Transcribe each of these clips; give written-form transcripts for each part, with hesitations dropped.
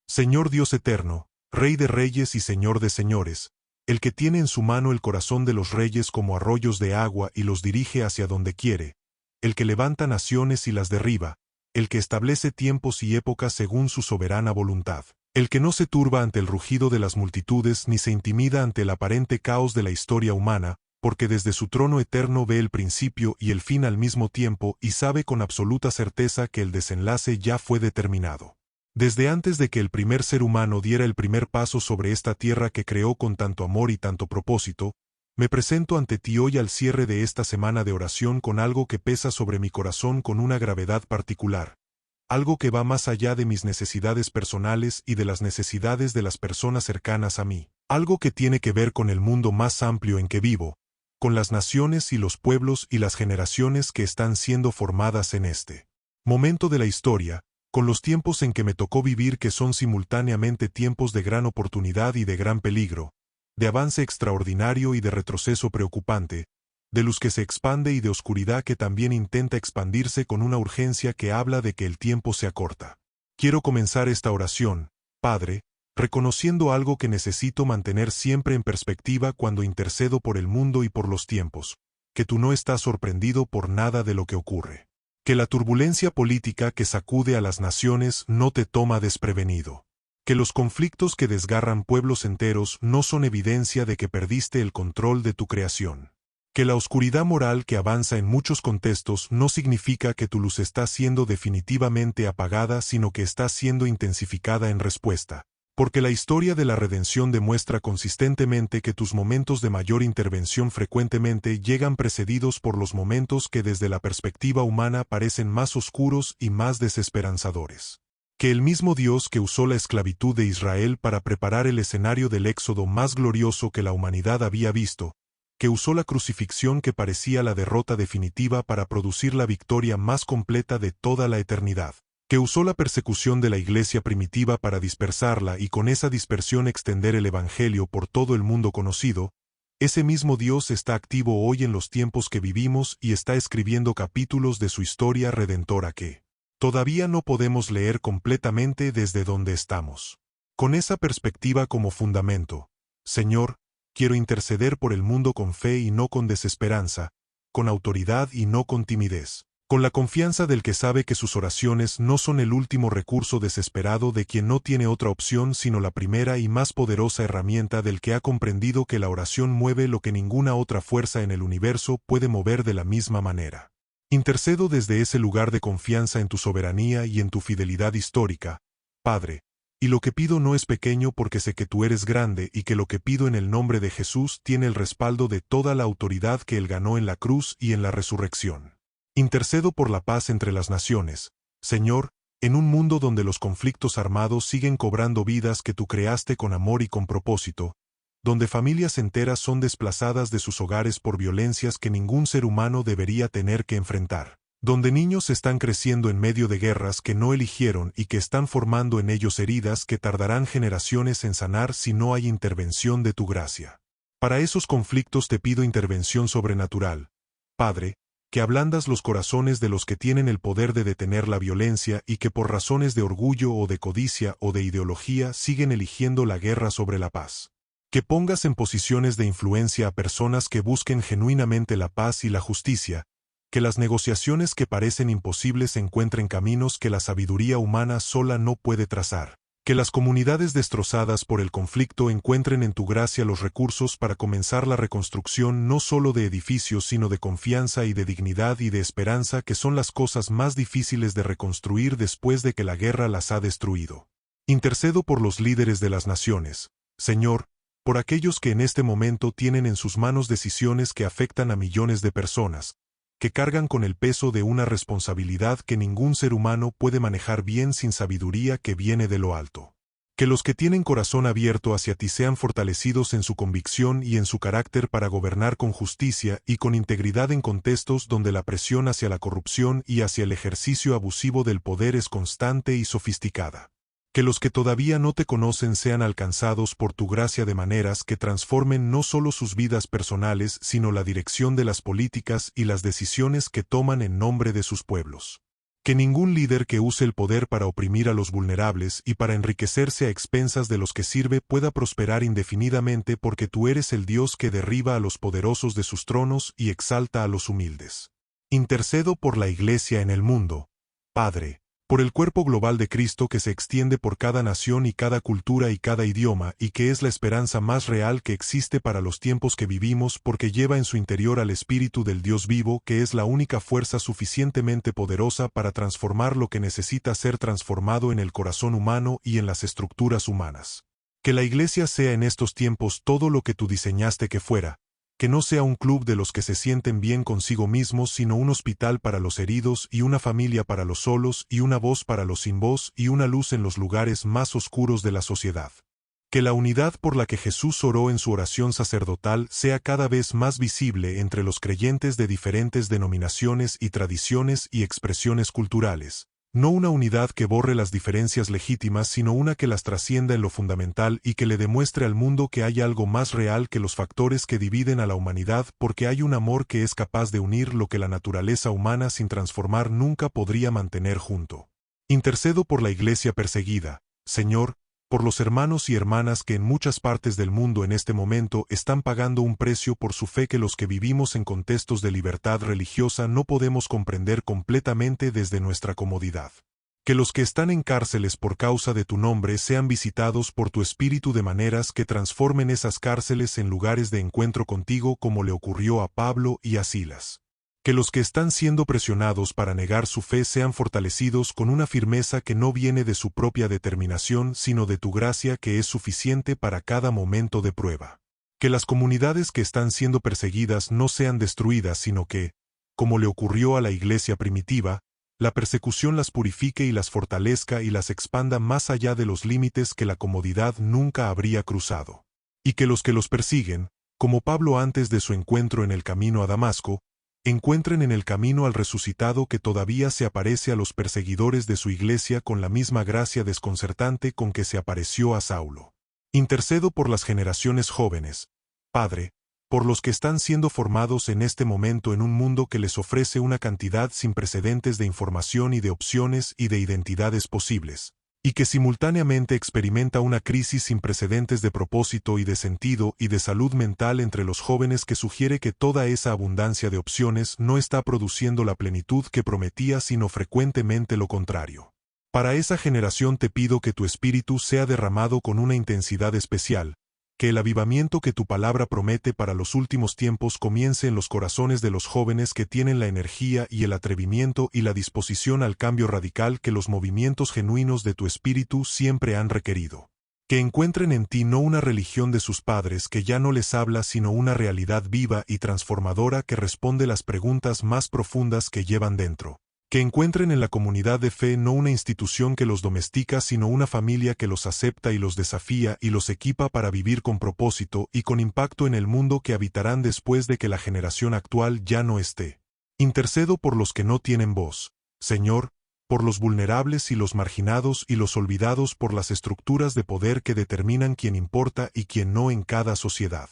Señor Dios eterno, Rey de reyes y Señor de señores, el que tiene en su mano el corazón de los reyes como arroyos de agua y los dirige hacia donde quiere, el que levanta naciones y las derriba, el que establece tiempos y épocas según su soberana voluntad, el que no se turba ante el rugido de las multitudes ni se intimida ante el aparente caos de la historia humana, porque desde su trono eterno ve el principio y el fin al mismo tiempo y sabe con absoluta certeza que el desenlace ya fue determinado. Desde antes de que el primer ser humano diera el primer paso sobre esta tierra que creó con tanto amor y tanto propósito, me presento ante ti hoy al cierre de esta semana de oración con algo que pesa sobre mi corazón con una gravedad particular, algo que va más allá de mis necesidades personales y de las necesidades de las personas cercanas a mí, algo que tiene que ver con el mundo más amplio en que vivo, con las naciones y los pueblos y las generaciones que están siendo formadas en este momento de la historia, con los tiempos en que me tocó vivir que son simultáneamente tiempos de gran oportunidad y de gran peligro, de avance extraordinario y de retroceso preocupante, de luz que se expande y de oscuridad que también intenta expandirse con una urgencia que habla de que el tiempo se acorta. Quiero comenzar esta oración, Padre, reconociendo algo que necesito mantener siempre en perspectiva cuando intercedo por el mundo y por los tiempos, que tú no estás sorprendido por nada de lo que ocurre. Que la turbulencia política que sacude a las naciones no te toma desprevenido. Que los conflictos que desgarran pueblos enteros no son evidencia de que perdiste el control de tu creación. Que la oscuridad moral que avanza en muchos contextos no significa que tu luz está siendo definitivamente apagada, sino que está siendo intensificada en respuesta. Porque la historia de la redención demuestra consistentemente que tus momentos de mayor intervención frecuentemente llegan precedidos por los momentos que desde la perspectiva humana parecen más oscuros y más desesperanzadores. Que el mismo Dios que usó la esclavitud de Israel para preparar el escenario del éxodo más glorioso que la humanidad había visto, que usó la crucifixión que parecía la derrota definitiva para producir la victoria más completa de toda la eternidad, que usó la persecución de la iglesia primitiva para dispersarla y con esa dispersión extender el evangelio por todo el mundo conocido, ese mismo Dios está activo hoy en los tiempos que vivimos y está escribiendo capítulos de su historia redentora que todavía no podemos leer completamente desde donde estamos. Con esa perspectiva como fundamento, Señor, quiero interceder por el mundo con fe y no con desesperanza, con autoridad y no con timidez, con la confianza del que sabe que sus oraciones no son el último recurso desesperado de quien no tiene otra opción sino la primera y más poderosa herramienta del que ha comprendido que la oración mueve lo que ninguna otra fuerza en el universo puede mover de la misma manera. Intercedo desde ese lugar de confianza en tu soberanía y en tu fidelidad histórica, Padre, y lo que pido no es pequeño porque sé que tú eres grande y que lo que pido en el nombre de Jesús tiene el respaldo de toda la autoridad que Él ganó en la cruz y en la resurrección. Intercedo por la paz entre las naciones, Señor, en un mundo donde los conflictos armados siguen cobrando vidas que tú creaste con amor y con propósito, donde familias enteras son desplazadas de sus hogares por violencias que ningún ser humano debería tener que enfrentar, donde niños están creciendo en medio de guerras que no eligieron y que están formando en ellos heridas que tardarán generaciones en sanar si no hay intervención de tu gracia. Para esos conflictos te pido intervención sobrenatural, Padre, que ablandas los corazones de los que tienen el poder de detener la violencia y que por razones de orgullo o de codicia o de ideología siguen eligiendo la guerra sobre la paz. Que pongas en posiciones de influencia a personas que busquen genuinamente la paz y la justicia, que las negociaciones que parecen imposibles encuentren caminos que la sabiduría humana sola no puede trazar. Que las comunidades destrozadas por el conflicto encuentren en tu gracia los recursos para comenzar la reconstrucción no solo de edificios sino de confianza y de dignidad y de esperanza que son las cosas más difíciles de reconstruir después de que la guerra las ha destruido. Intercedo por los líderes de las naciones, Señor, por aquellos que en este momento tienen en sus manos decisiones que afectan a millones de personas, que cargan con el peso de una responsabilidad que ningún ser humano puede manejar bien sin sabiduría que viene de lo alto. Que los que tienen corazón abierto hacia ti sean fortalecidos en su convicción y en su carácter para gobernar con justicia y con integridad en contextos donde la presión hacia la corrupción y hacia el ejercicio abusivo del poder es constante y sofisticada. Que los que todavía no te conocen sean alcanzados por tu gracia de maneras que transformen no solo sus vidas personales sino la dirección de las políticas y las decisiones que toman en nombre de sus pueblos. Que ningún líder que use el poder para oprimir a los vulnerables y para enriquecerse a expensas de los que sirve pueda prosperar indefinidamente, porque tú eres el Dios que derriba a los poderosos de sus tronos y exalta a los humildes. Intercedo por la Iglesia en el mundo, Padre, por el cuerpo global de Cristo que se extiende por cada nación y cada cultura y cada idioma, y que es la esperanza más real que existe para los tiempos que vivimos, porque lleva en su interior al Espíritu del Dios vivo, que es la única fuerza suficientemente poderosa para transformar lo que necesita ser transformado en el corazón humano y en las estructuras humanas. Que la Iglesia sea en estos tiempos todo lo que tú diseñaste que fuera, que no sea un club de los que se sienten bien consigo mismos, sino un hospital para los heridos y una familia para los solos y una voz para los sin voz y una luz en los lugares más oscuros de la sociedad. Que la unidad por la que Jesús oró en su oración sacerdotal sea cada vez más visible entre los creyentes de diferentes denominaciones y tradiciones y expresiones culturales. No una unidad que borre las diferencias legítimas, sino una que las trascienda en lo fundamental y que le demuestre al mundo que hay algo más real que los factores que dividen a la humanidad, porque hay un amor que es capaz de unir lo que la naturaleza humana sin transformar nunca podría mantener junto. Intercedo por la Iglesia perseguida, Señor, por los hermanos y hermanas que en muchas partes del mundo en este momento están pagando un precio por su fe que los que vivimos en contextos de libertad religiosa no podemos comprender completamente desde nuestra comodidad. Que los que están en cárceles por causa de tu nombre sean visitados por tu Espíritu de maneras que transformen esas cárceles en lugares de encuentro contigo, como le ocurrió a Pablo y a Silas. Que los que están siendo presionados para negar su fe sean fortalecidos con una firmeza que no viene de su propia determinación, sino de tu gracia que es suficiente para cada momento de prueba. Que las comunidades que están siendo perseguidas no sean destruidas, sino que, como le ocurrió a la Iglesia primitiva, la persecución las purifique y las fortalezca y las expanda más allá de los límites que la comodidad nunca habría cruzado. Y que los persiguen, como Pablo antes de su encuentro en el camino a Damasco, encuentren en el camino al resucitado que todavía se aparece a los perseguidores de su Iglesia con la misma gracia desconcertante con que se apareció a Saulo. Intercedo por las generaciones jóvenes, Padre, por los que están siendo formados en este momento en un mundo que les ofrece una cantidad sin precedentes de información y de opciones y de identidades posibles, y que simultáneamente experimenta una crisis sin precedentes de propósito y de sentido y de salud mental entre los jóvenes, que sugiere que toda esa abundancia de opciones no está produciendo la plenitud que prometía, sino frecuentemente lo contrario. Para esa generación te pido que tu Espíritu sea derramado con una intensidad especial, que el avivamiento que tu palabra promete para los últimos tiempos comience en los corazones de los jóvenes que tienen la energía y el atrevimiento y la disposición al cambio radical que los movimientos genuinos de tu Espíritu siempre han requerido. Que encuentren en ti no una religión de sus padres que ya no les habla, sino una realidad viva y transformadora que responde las preguntas más profundas que llevan dentro. Que encuentren en la comunidad de fe no una institución que los domestica, sino una familia que los acepta y los desafía y los equipa para vivir con propósito y con impacto en el mundo que habitarán después de que la generación actual ya no esté. Intercedo por los que no tienen voz, Señor, por los vulnerables y los marginados y los olvidados por las estructuras de poder que determinan quién importa y quién no en cada sociedad.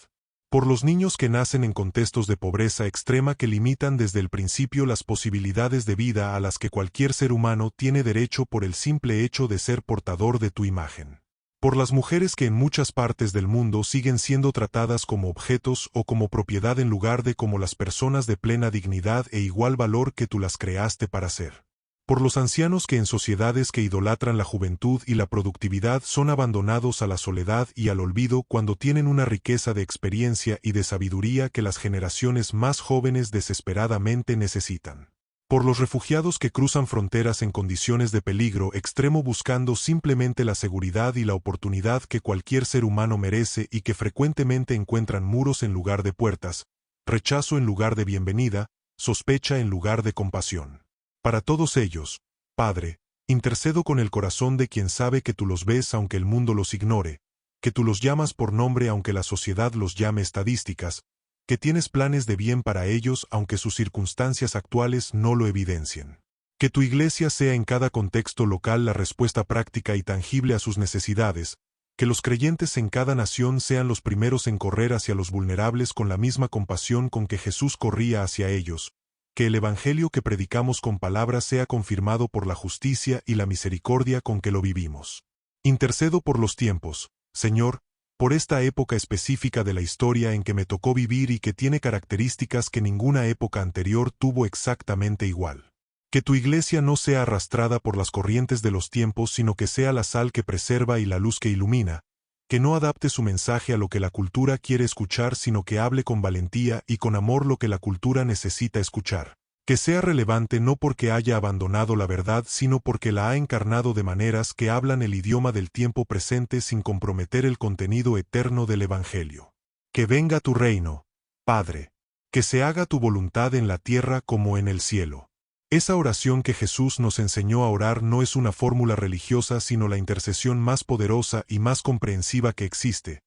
Por los niños que nacen en contextos de pobreza extrema que limitan desde el principio las posibilidades de vida a las que cualquier ser humano tiene derecho por el simple hecho de ser portador de tu imagen. Por las mujeres que en muchas partes del mundo siguen siendo tratadas como objetos o como propiedad en lugar de como las personas de plena dignidad e igual valor que tú las creaste para ser. Por los ancianos que en sociedades que idolatran la juventud y la productividad son abandonados a la soledad y al olvido cuando tienen una riqueza de experiencia y de sabiduría que las generaciones más jóvenes desesperadamente necesitan. Por los refugiados que cruzan fronteras en condiciones de peligro extremo buscando simplemente la seguridad y la oportunidad que cualquier ser humano merece y que frecuentemente encuentran muros en lugar de puertas, rechazo en lugar de bienvenida, sospecha en lugar de compasión. Para todos ellos, Padre, intercedo con el corazón de quien sabe que tú los ves aunque el mundo los ignore, que tú los llamas por nombre aunque la sociedad los llame estadísticas, que tienes planes de bien para ellos aunque sus circunstancias actuales no lo evidencien. Que tu Iglesia sea en cada contexto local la respuesta práctica y tangible a sus necesidades, que los creyentes en cada nación sean los primeros en correr hacia los vulnerables con la misma compasión con que Jesús corría hacia ellos, que el Evangelio que predicamos con palabras sea confirmado por la justicia y la misericordia con que lo vivimos. Intercedo por los tiempos, Señor, por esta época específica de la historia en que me tocó vivir y que tiene características que ninguna época anterior tuvo exactamente igual. Que tu iglesia no sea arrastrada por las corrientes de los tiempos, sino que sea la sal que preserva y la luz que ilumina, que no adapte su mensaje a lo que la cultura quiere escuchar, sino que hable con valentía y con amor lo que la cultura necesita escuchar. Que sea relevante no porque haya abandonado la verdad, sino porque la ha encarnado de maneras que hablan el idioma del tiempo presente sin comprometer el contenido eterno del Evangelio. Que venga tu reino, Padre. Que se haga tu voluntad en la tierra como en el cielo. Esa oración que Jesús nos enseñó a orar no es una fórmula religiosa, sino la intercesión más poderosa y más comprensiva que existe,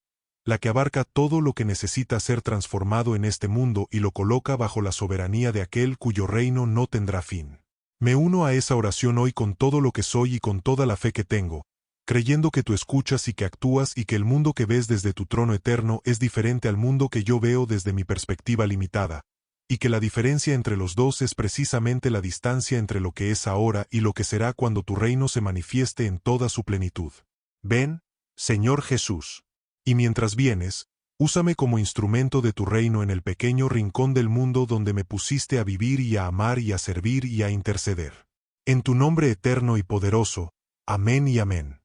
la que abarca todo lo que necesita ser transformado en este mundo y lo coloca bajo la soberanía de aquel cuyo reino no tendrá fin. Me uno a esa oración hoy con todo lo que soy y con toda la fe que tengo, creyendo que tú escuchas y que actúas y que el mundo que ves desde tu trono eterno es diferente al mundo que yo veo desde mi perspectiva limitada, y que la diferencia entre los dos es precisamente la distancia entre lo que es ahora y lo que será cuando tu reino se manifieste en toda su plenitud. Ven, Señor Jesús. Y mientras vienes, úsame como instrumento de tu reino en el pequeño rincón del mundo donde me pusiste a vivir y a amar y a servir y a interceder. En tu nombre eterno y poderoso. Amén y amén.